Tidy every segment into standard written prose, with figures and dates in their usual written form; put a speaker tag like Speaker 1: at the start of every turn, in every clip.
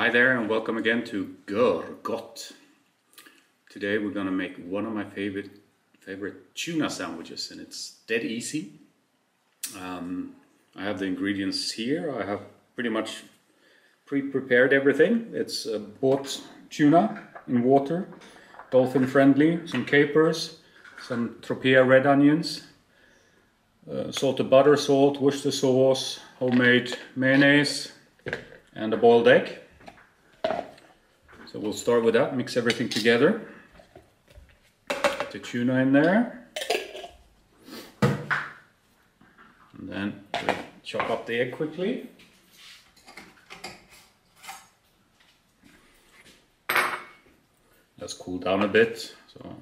Speaker 1: Hi there and welcome again to Görgött. Today we're gonna make one of my favorite tuna sandwiches, and it's dead easy. I have the ingredients here. I have pretty much pre-prepared everything. It's bought tuna in water, dolphin friendly, some capers, some tropea red onions, salted butter, salt, Worcester sauce, homemade mayonnaise, and a boiled egg. So we'll start with that, mix everything together. Put the tuna in there. And then we'll chop up the egg quickly. Let's cool down a bit, so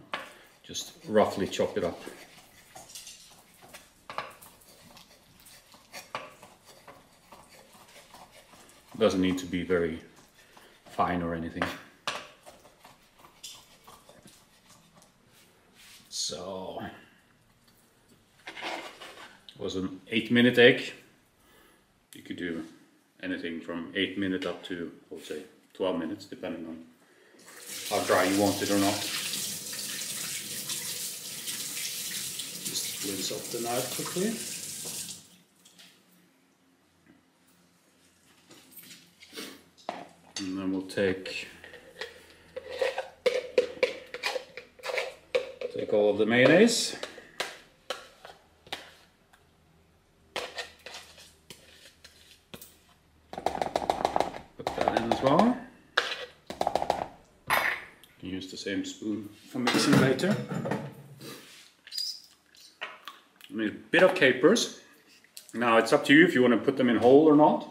Speaker 1: just roughly chop it up. Doesn't need to be very fine or anything. So it was an 8-minute egg. You could do anything from 8 minutes up to, I would say, 12 minutes, depending on how dry you want it or not. Just rinse off the knife quickly. And then we'll take all of the mayonnaise. Put that in as well. Use the same spoon for mixing later. I need a bit of capers. Now it's up to you if you want to put them in whole or not.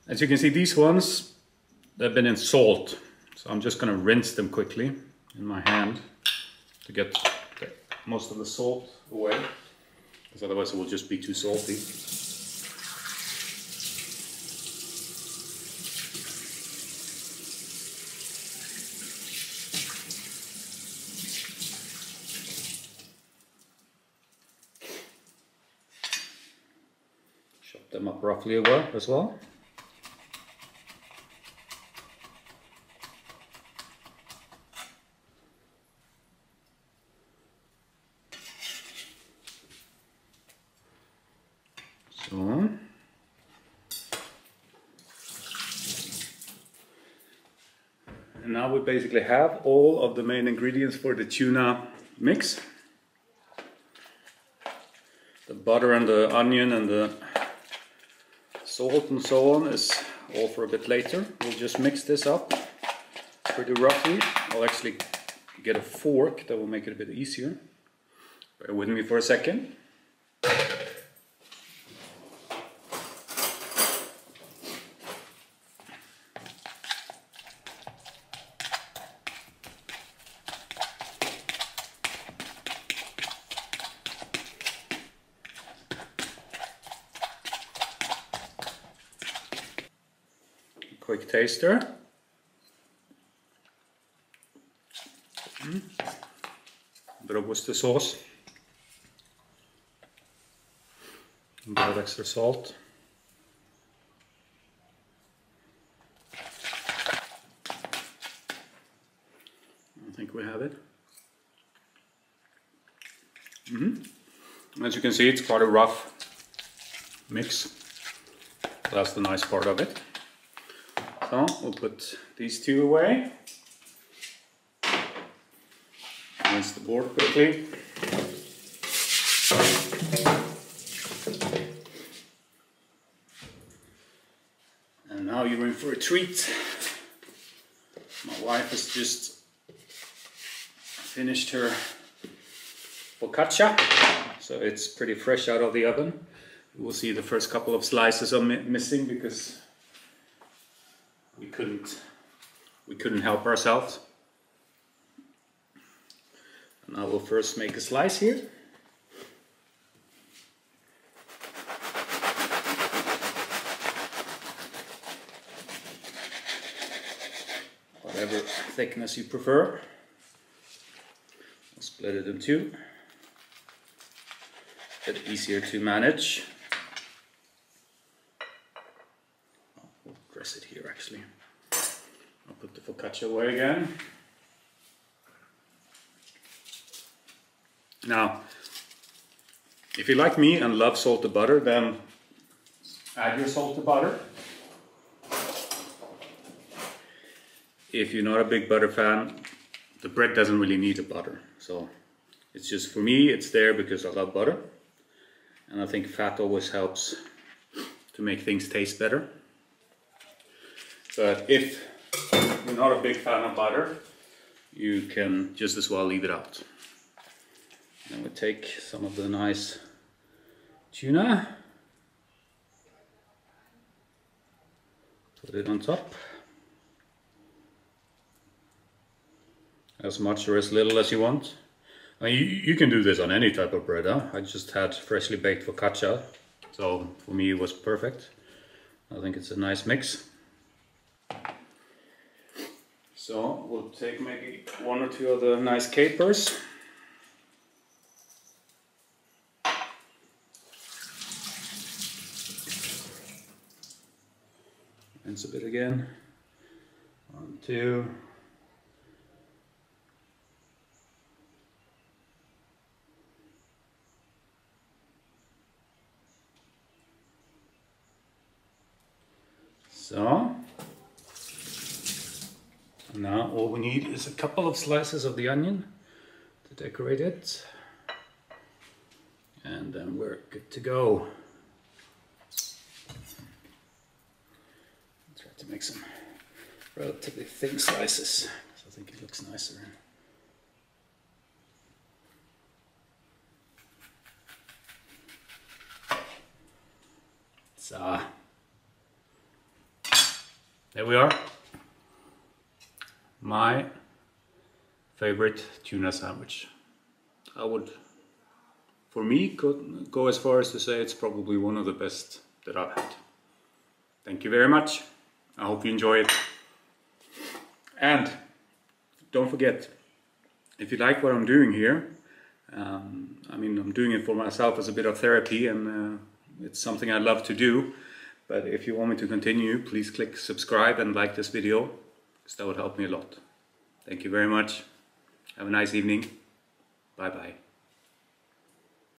Speaker 1: As you can see, these ones, they've been in salt, so I'm just going to rinse them quickly in my hand to get most of the salt away, because otherwise it will just be too salty. Chop them up roughly as well. So, and now we basically have all of the main ingredients for the tuna mix. The butter and the onion and the salt and so on is all for a bit later. We'll just mix this up pretty roughly. I'll actually get a fork that will make it a bit easier. Bear with me for a second. Quick taster. A bit of Worcester sauce. A bit of extra salt. I think we have it. As you can see, it's quite a rough mix. That's the nice part of it. So we'll put these two away. Rinse the board quickly. And now you're in for a treat. My wife has just finished her focaccia, so it's pretty fresh out of the oven. You will see the first couple of slices are missing because we couldn't help ourselves. And I will first make a slice here. Whatever thickness you prefer. I'll split it in two. A bit easier to manage. We'll press it here actually. focaccia away again. Now, if you like me and love salted butter, then add your salted butter. If you're not a big butter fan, the bread doesn't really need a butter. So it's just, for me, it's there because I love butter. And I think fat always helps to make things taste better. But if you're not a big fan of butter, you can just as well leave it out. And we take some of the nice tuna, put it on top. As much or as little as you want. I mean, you can do this on any type of bread, huh? I just had freshly baked focaccia, so for me it was perfect. I think it's a nice mix. So we'll take maybe one or two of the nice capers. Rinse a bit again. 1, 2. So, now all we need is a couple of slices of the onion to decorate it, and then we're good to go. Try to make some relatively thin slices, because I think it looks nicer. So, there we are. My favorite tuna sandwich. I would, for me, go as far as to say it's probably one of the best that I've had. Thank you very much. I hope you enjoy it. And don't forget, if you like what I'm doing here, I mean, I'm doing it for myself as a bit of therapy, and it's something I love to do. But if you want me to continue, please click subscribe and like this video, because that would help me a lot. Thank you very much. Have a nice evening. Bye bye.